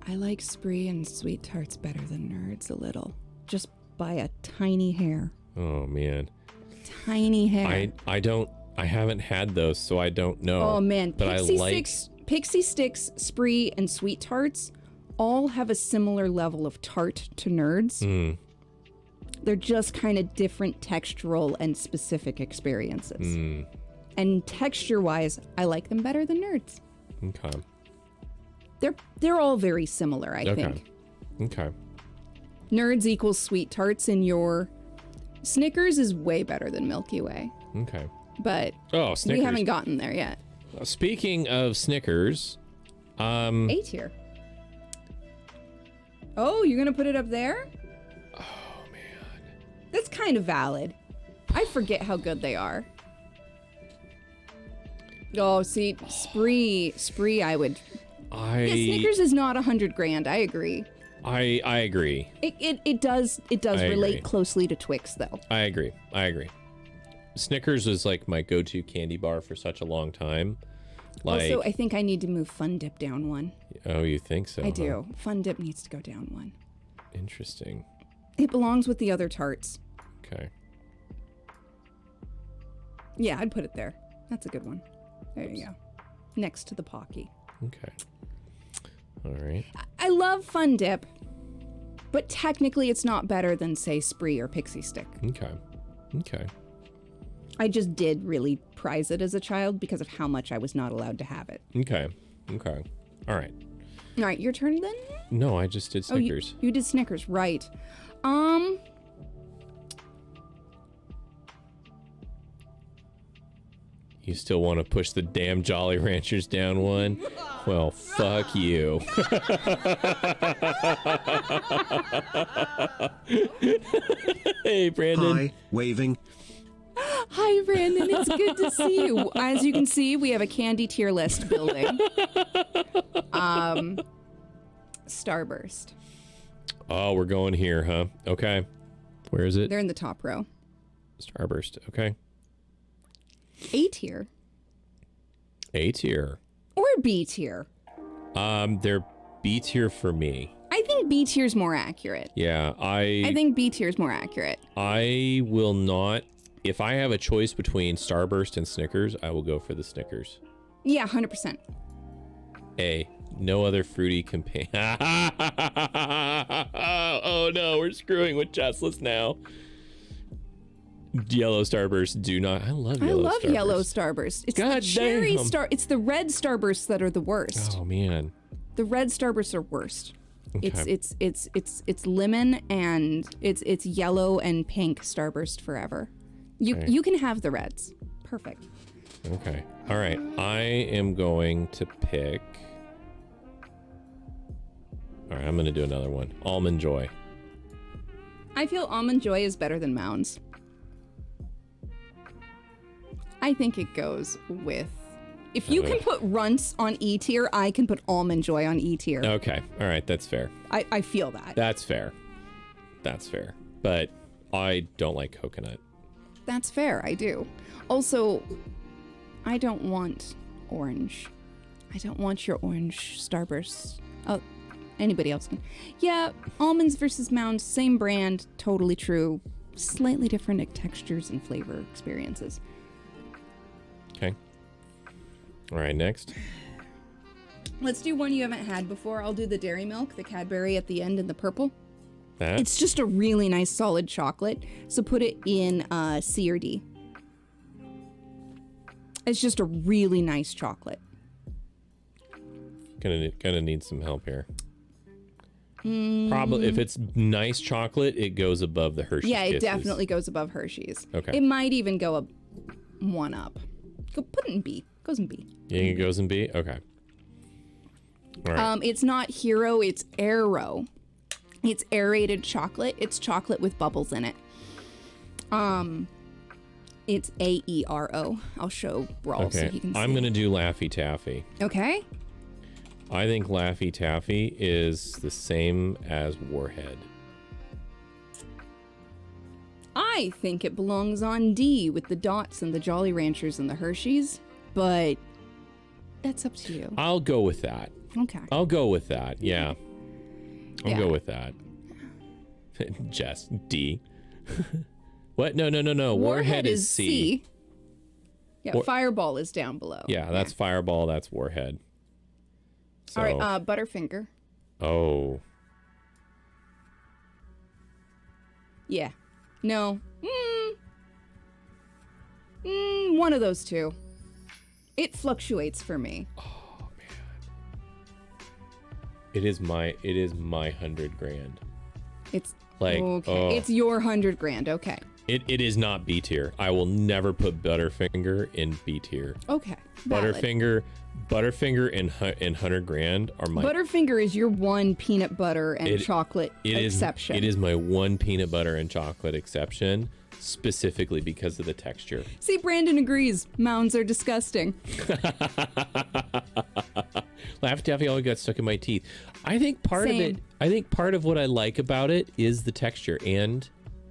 I like Spree and Sweet Tarts better than Nerds a little. Just by a tiny hair. Oh man. Tiny hair. I haven't had those, so I don't know. Oh man, but Pixie Sticks, Spree, and Sweet Tarts all have a similar level of tart to Nerds. They're just kind of different textural and specific experiences. And texture-wise, I like them better than Nerds. Okay. They're all very similar, I think. Okay. Nerds equals Sweet Tarts in your... Snickers is way better than Milky Way. Okay. But Snickers. we haven't gotten there yet. Speaking of Snickers, A tier. Oh, you're gonna put it up there? Oh man. That's kind of valid. I forget how good they are. Oh, see, Spree, I would. Yeah, Snickers is not 100 grand. I agree. I agree. It does relate agree. closely to Twix though. I agree. Snickers was like my go-to candy bar for such a long time. Like, Also, I think I need to move Fun Dip down one. oh, you think so? I do. Fun Dip needs to go down one. Interesting. It belongs with the other tarts. Okay. Yeah, I'd put it there. That's a good one. There you go. Next to the Pocky. Okay. All right. I love Fun Dip, but technically it's not better than, say, Spree or Pixie Stick. Okay. I just did really prize it as a child because of how much I was not allowed to have it. Okay. All right. All right, your turn then? No, I just did Snickers. Oh, you did Snickers, right. You still want to push the damn Jolly Ranchers down one? Well, fuck you. Hey, Brandon. Hi, waving. Hi, Brandon. It's good to see you. As you can see, we have a candy tier list building. Starburst. Oh, we're going here, huh? Okay. Where is it? They're in the top row. Starburst. Okay. A tier A tier. or B tier. They're B tier for me. I think B tier's more accurate. Yeah, I think B tier's more accurate. I will not. If I have a choice between Starburst and Snickers, I will go for the Snickers. Yeah, 100%. A. No other fruity companion. Oh no, we're screwing with Jessless now. Yellow Starburst do not. I love yellow Starburst. Yellow Starburst. It's God the cherry damn. star. It's the red Starbursts that are the worst. Oh man. The red Starbursts are worst. Okay. It's lemon and it's yellow and pink Starburst forever. You can have the reds. Perfect. Okay. All right. I am going to pick. All right. I'm going to do another one. Almond Joy. I feel Almond Joy is better than Mounds. I think it goes with. If you can put Runts on E tier, I can put Almond Joy on E tier. Okay. All right. That's fair. I feel that. That's fair. That's fair. But I don't like coconut. That's fair. I do. Also, I don't want orange. I don't want your orange Starburst. Oh, anybody else can. Yeah, almonds versus Mounds, same brand, totally true. Slightly different textures and flavor experiences. Okay. All right. Next. Let's do one you haven't had before. I'll do the Dairy Milk, the Cadbury at the end in the purple. That. It's just a really nice solid chocolate, so put it in C or D. It's just a really nice chocolate. Gonna need some help here. Probably if it's nice chocolate, it goes above the Hershey's. Yeah, it Kisses. definitely goes above Hershey's. Okay. It might even go up one up. Go put it in B. Goes in B. You think it goes in B? Okay. All right. It's not Hero, it's Aero. It's aerated chocolate. It's chocolate with bubbles in it. It's AERO. I'll show Brawl so Okay. he can see. I'm gonna do Laffy Taffy. Okay. I think Laffy Taffy is the same as Warhead. I think it belongs on D with the Dots and the Jolly Ranchers and the Hershey's, but that's up to you. I'll go with that. Okay. I'll go with that. Yeah. I'll Yeah. go with that. Jess, D. What? No. Warhead is C. Yeah, Fireball is down below. Yeah, that's Fireball. That's Warhead. So, All right, Butterfinger. oh. Yeah. No. One of those two. It fluctuates for me. Oh man. It is my 100 grand. It's Like, okay. oh. It's your 100 grand. Okay. It is not B tier. I will never put Butterfinger in B tier. Okay. Valid. Butterfinger Butterfinger and 100 Grand are my Butterfinger is your one peanut butter and chocolate exception. It is my one peanut butter and chocolate exception, specifically because of the texture. See, Brandon agrees. Mounds are disgusting. Laffy Taffy always got stuck in my teeth. I think part of what I like about it is the texture and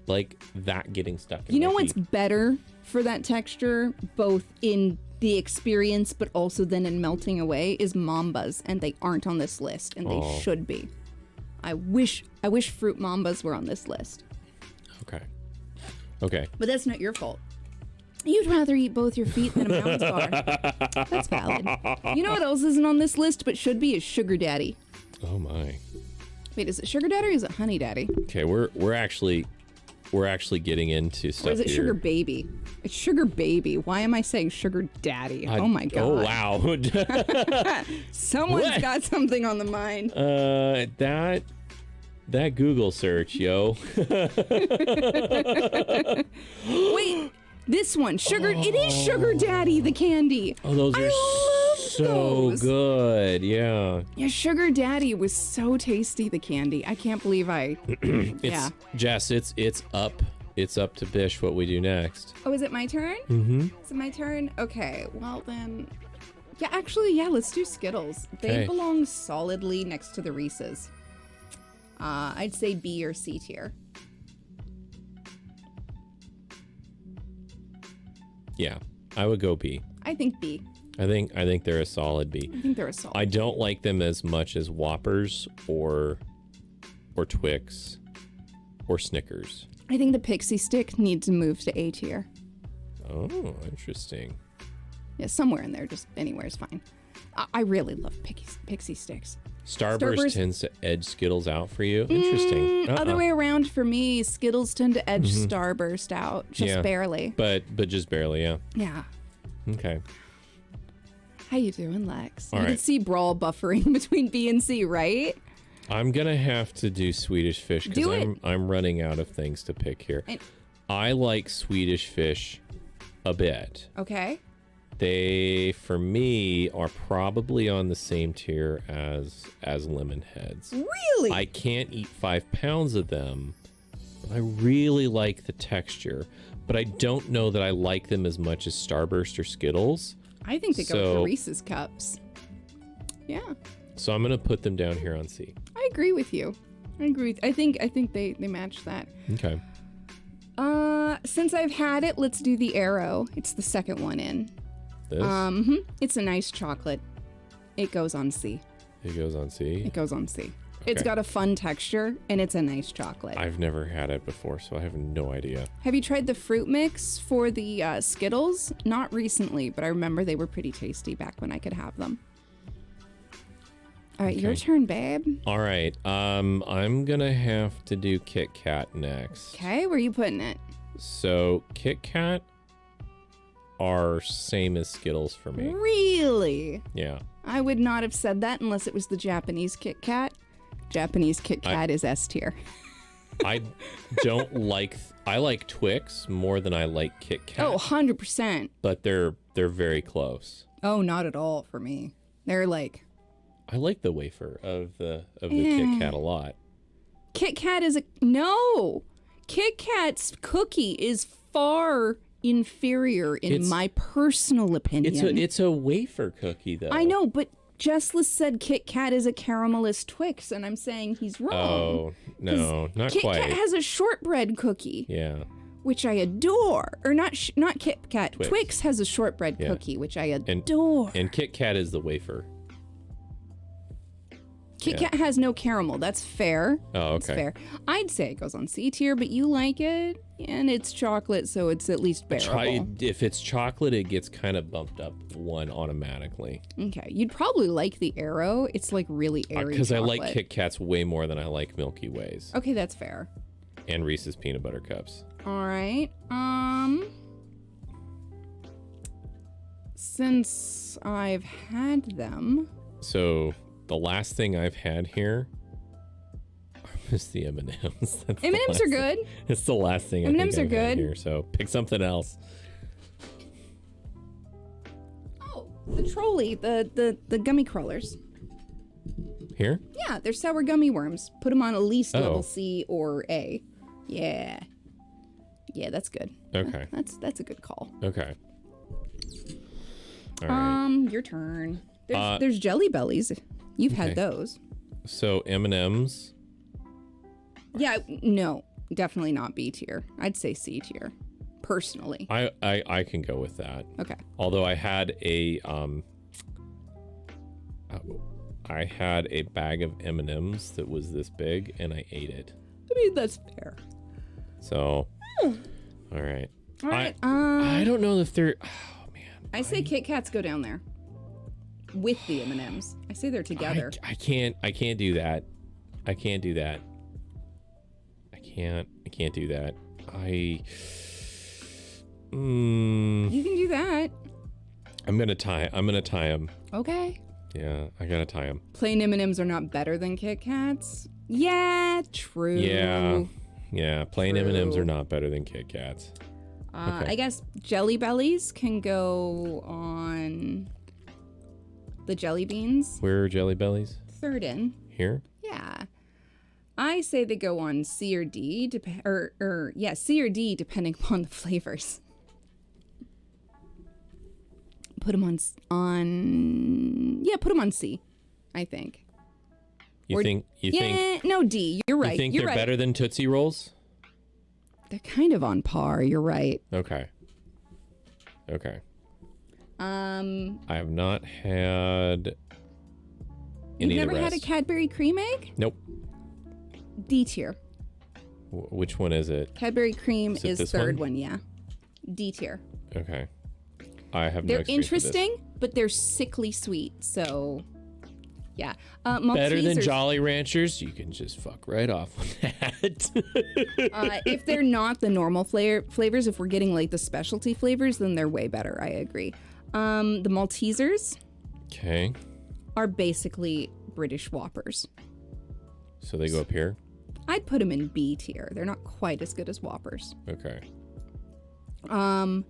like that getting stuck in my teeth. You know what's better for that texture, both in the experience but also then in melting away, is Mambas, and they aren't on this list, and they should be. I wish fruit Mambas were on this list. Okay. But that's not your fault. You'd rather eat both your feet than a Mounds bar. That's valid. You know what else isn't on this list but should be is Sugar Daddy. Oh my. Wait, is it Sugar Daddy or is it Honey Daddy? Okay, we're actually getting into stuff. Or is it here. Sugar Baby? It's Sugar Baby. Why am I saying Sugar Daddy? Oh my god. Oh wow. Someone's got something on the mind. That Google search, yo. Wait, this one, it is Sugar Daddy, the candy. Oh, those are so good. Yeah. Yeah, Sugar Daddy was so tasty, the candy. I can't believe Jess, it's up. It's up to Bish what we do next. Oh, is it my turn? Mm-hmm. Is it my turn? Okay, well then. Yeah, let's do Skittles. They Okay. belong solidly next to the Reese's. I'd say B or C tier. Yeah, I would go B. I think B. I think they're a solid B. I think they're a solid. I don't like them as much as Whoppers or Twix or Snickers. I think the Pixie Stick needs to move to A tier. Oh, interesting. Yeah, somewhere in there, just anywhere is fine. I really love Pixie Sticks. Starburst tends to edge Skittles out for you. Interesting. Other way around for me. Skittles tend to edge Starburst out, just barely. But just barely, yeah. Yeah. Okay. How you doing, Lex? All you right. can see Brawl buffering between B and C, right? I'm gonna have to do Swedish Fish Do because it. I'm running out of things to pick here. And- I like Swedish Fish a bit. Okay. They, for me, are probably on the same tier as Lemon Heads. Really? I can't eat 5 pounds of them, but I really like the texture. But I don't know that I like them as much as Starburst or Skittles. I think they go with So- the Reese's Cups. Yeah, So I'm gonna put them down here on C. I agree with you. I think they match that. Okay. Since I've had it, let's do the Arrow. It's the second one in. This It's a nice chocolate. It goes on C. it goes on C. It goes on C. It's Okay. got a fun texture and it's a nice chocolate. I've never had it before, so I have no idea. Have you tried the fruit mix for the Skittles? Not recently, but I remember they were pretty tasty back when I could have them. All right, your Okay. turn, babe. All right. I'm gonna have to do Kit Kat next. Okay, where are you putting it? So Kit Kat are same as Skittles for me. Really? Yeah. I would not have said that unless it was the Japanese Kit Kat. Japanese Kit Kat is S tier. I don't like. I like Twix more than I like Kit Kat. Oh, 100%. But they're very close. Oh, not at all for me. They're like, I like the wafer of the Kit Kat a lot. Kit Kat is no. Kit Kat's cookie is far inferior in my personal opinion. It's a wafer cookie though. I know, but Jessless said Kit Kat is a caramelist Twix, and I'm saying he's wrong. Oh no, not Kit quite. Kat has a shortbread cookie, Yeah. which I adore. Or not Kit Kat. Twix. Twix has a shortbread Yeah. cookie, which I adore. And Kit Kat is the wafer. Kit Kat has no caramel. That's fair. Oh, It's okay. fair. I'd say it goes on C tier, but you like it, and it's chocolate, so it's at least bearable. If it's chocolate, it gets kind of bumped up one automatically. Okay, you'd probably like the Arrow. It's like really airy Because I like chocolate. Kit Kats way more than I like Milky Ways Okay, that's fair. and Reese's Peanut Butter Cups. All right. Since I've had them, So the last thing I've had here is the M&Ms. M&Ms are good. It's the last thing I M&Ms think are I've had good. here. So pick something else. Oh, The trolley, the gummy crawlers. Here? Yeah, they're sour gummy worms. Put them on at least Oh. level C or A. Yeah. Yeah, that's good. Okay. That's a good call. Okay. All right. Your turn. Uh, There's Jelly Bellies. You've okay. had those. So M&Ms. Yeah, no, definitely not B tier. I'd say C tier, personally. I can go with that. Okay. Although I had a bag of M&Ms that was this big and I ate it. I mean, that's fair. So, all right. All right. I don't know if they're. Oh man. I say Kit Kats go down there with the M&Ms. I say they're together. I can't do that. I can't do that. I can't do that. You can do that. I'm gonna tie them. Okay. Yeah, I gotta tie them. Plain M&Ms are not better than Kit Kats. Yeah, true. Yeah. Plain True. M&Ms are not better than Kit Kats. Okay. I guess Jelly Bellies can go on the jelly beans. Where are Jelly Bellies? Third in. Here? Yeah. I say they go on C or D, C or D, depending upon the flavors. Put them on C, I think. You think no, D. You're right. you think You're they're right. better than Tootsie Rolls? They're kind of on par. You're right. Okay. Um, I have not had any you've of the never had a rest. Cadbury cream egg? Nope. D tier. Which one is it? Cadbury cream Is it is this third one? one, yeah. D tier. Okay. I have no They're experience with this. interesting, but they're sickly sweet. So, yeah. Better than Maltesers, Jolly Ranchers? You can just fuck right off with that. if they're not the normal flavors, if we're getting like the specialty flavors, then they're way better. I agree. The Maltesers Okay. are basically British Whoppers. So they go up here? I'd put them in B tier. They're not quite as good as Whoppers. Okay. Now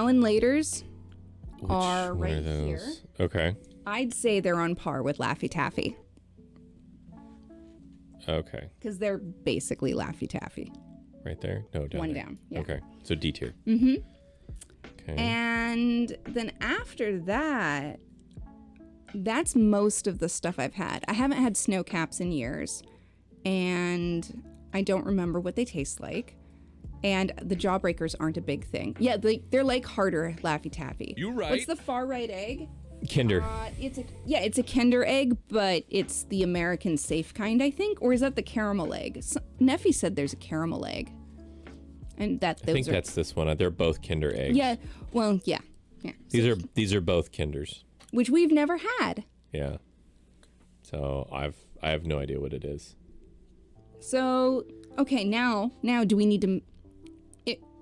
and Laters Which are one right those? here. Okay. I'd say they're on par with Laffy Taffy Okay. because they're basically Laffy Taffy. Right there? No, down One there. down, yeah. Okay. So D tier. Mm-hmm. Okay. And then after that, that's most of the stuff I've had. I haven't had snow caps in years, and I don't remember what they taste like. And the Jawbreakers aren't a big thing. Yeah, they're like harder Laffy Taffy. You right. What's the far right egg? Kinder. It's a Kinder egg, but it's the American safe kind, I think. Or is that the caramel egg? Neffy said there's a caramel egg, and I think that's this one. They're both Kinder eggs. yeah. Well, yeah. These are both Kinders. Which we've never had. Yeah. So I have no idea what it is. So okay, now do we need to?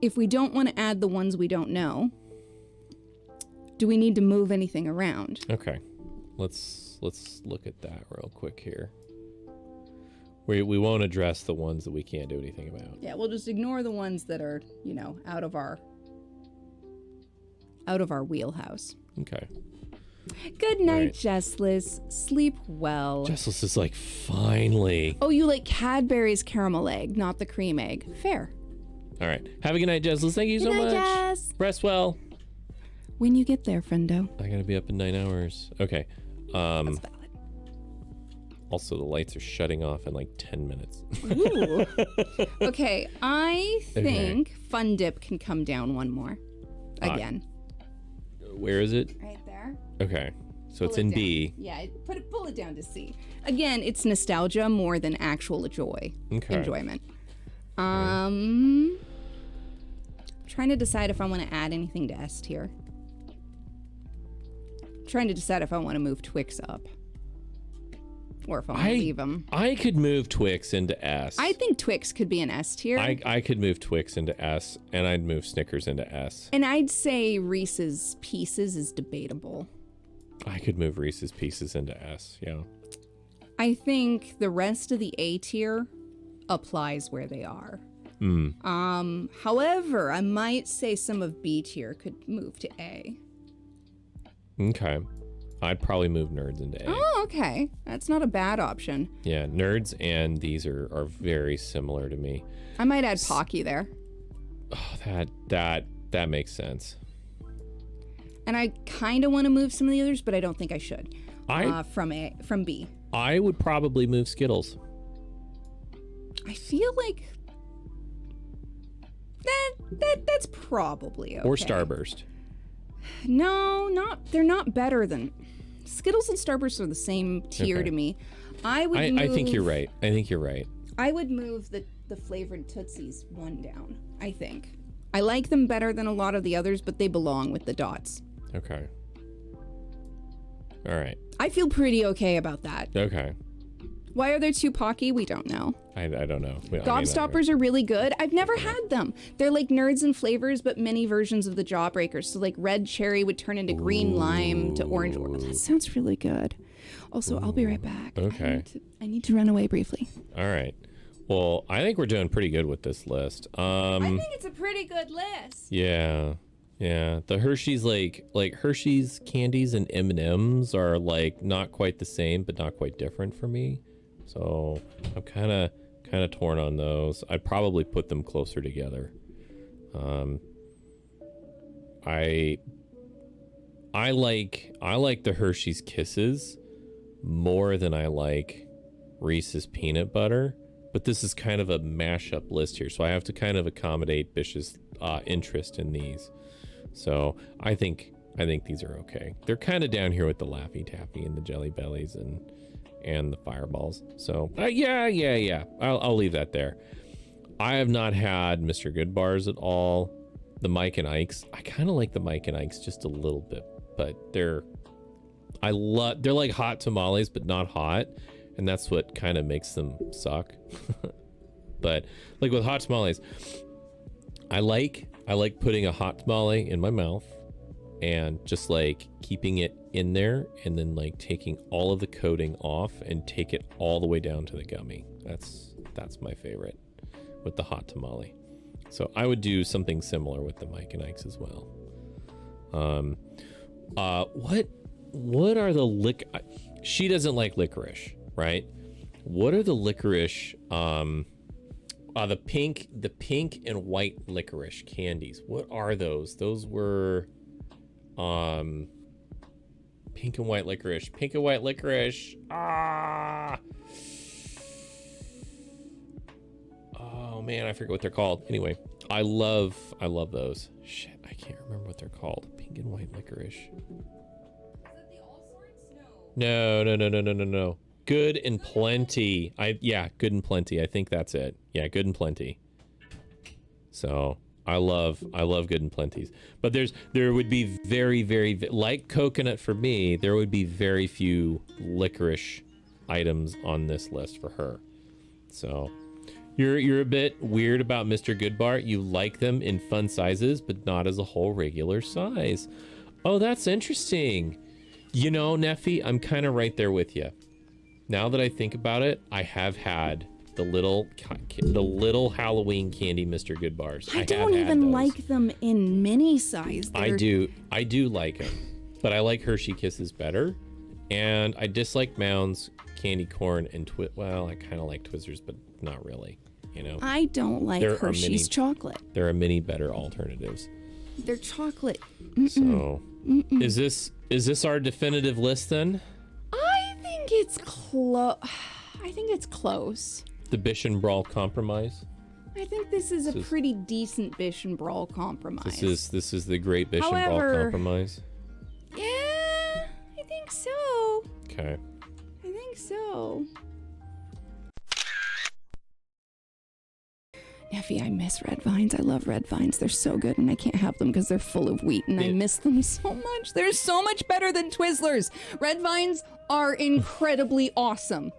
If we don't want to add the ones we don't know, do we need to move anything around? Okay. Let's look at that real quick here. We won't address the ones that we can't do anything about. Yeah, we'll just ignore the ones that are, out of our wheelhouse. Okay. Good night, Right. Jessless. Sleep well. Jessless is like, finally. Oh, you like Cadbury's caramel egg, not the cream egg. Fair. All right. Have a good night, Jessless. Thank you so Good night, much. Jess. Rest well. When you get there, friendo. I gotta be up in 9 hours. Okay. That's valid. Also, the lights are shutting off in like 10 minutes. Ooh. Okay, I think Fun Dip can come down one more. Again. Where is it? Right there. Okay. So it's Pull it in down. B. Yeah, pull it down to C. Again, it's nostalgia more than actual Okay. enjoyment. Trying to decide if I want to add anything to S tier. Trying to decide if I want to move Twix up. Or if I want to leave them. I could move Twix into S. I think Twix could be an S tier. I could move Twix into S, and I'd move Snickers into S. And I'd say Reese's Pieces is debatable. I could move Reese's Pieces into S, yeah. I think the rest of the A tier applies where they are. However, I might say some of B tier could move to A. Okay. I'd probably move nerds into A. Oh, okay. That's not a bad option. Yeah, nerds and these are very similar to me. I might add Pocky there. Oh, that makes sense. And I kind of want to move some of the others, but I don't think I should. From B. I would probably move Skittles. I feel like that's probably okay. Or Starburst. No, they're not better than Skittles and Starburst are the same tier to me. I think you're right. I would move the flavored Tootsies one down, I think. I like them better than a lot of the others, but they belong with the dots. Okay. All right. I feel pretty okay about that. Okay. Why are there two Pocky? We don't know. I don't know. Gobstoppers are really good. I've never had them. They're like nerds and flavors, but mini versions of the Jawbreakers. So like red cherry would turn into green lime to orange. That sounds really good. Also, I'll be right back. Okay. I need to run away briefly. All right. Well, I think we're doing pretty good with this list. I think it's a pretty good list. Yeah. Yeah. The Hershey's like Hershey's candies and M&Ms are like not quite the same, but not quite different for me. So I'm kind of torn on those. I'd probably put them closer together. I like the Hershey's Kisses more than I like Reese's Peanut Butter, but this is kind of a mashup list here, so I have to kind of accommodate Bish's interest in these. So I think these are okay. They're kind of down here with the Laffy Taffy and the Jelly Bellies and the Fireballs. So yeah. I'll leave that there. I have not had Mr. Goodbars at all. The Mike and Ike's, I kind of like the Mike and Ike's just a little bit, but they're like hot tamales, but not hot, and that's what kind of makes them suck. But like with hot tamales, I like putting a hot tamale in my mouth and just like keeping it in there and then like taking all of the coating off and take it all the way down to the gummy. That's my favorite with the hot tamale. So I would do something similar with the Mike and Ike's as well. What are the she doesn't like licorice, right? What are the licorice the pink and white licorice candies? What are those? Those were pink and white licorice. Oh man, I forget what they're called. Anyway, I love those. Shit, I can't remember what they're called. Pink and white licorice. Is that the All Sorts? No. Good and Plenty. Good and Plenty. I think that's it. Yeah, Good and Plenty. So I love Good and Plenty's. But there would be very, very, like coconut for me, there would be very few licorice items on this list for her. So you're a bit weird about Mr. Goodbar. You like them in fun sizes, but not as a whole regular size. Oh, that's interesting. You know, Neffy, I'm kind of right there with you. Now that I think about it, I have had the little Halloween candy Mr. Goodbars. I don't even like them in mini size. I do like them, but I like Hershey Kisses better, and I dislike Mounds, candy corn, and I kind of like Twizzlers, but not really. You know, I don't like Hershey's chocolate. There are many better alternatives. They're chocolate. So, is this our definitive list then? I think it's close. The Bish and Brawl compromise. I think this is a pretty decent Bish and Brawl compromise. This is the great Bish and Brawl compromise. Yeah, I think so. Okay. I think so. Neffy, I miss Red Vines. I love Red Vines. They're so good, and I can't have them because they're full of wheat, and I miss them so much. They're so much better than Twizzlers. Red Vines are incredibly awesome.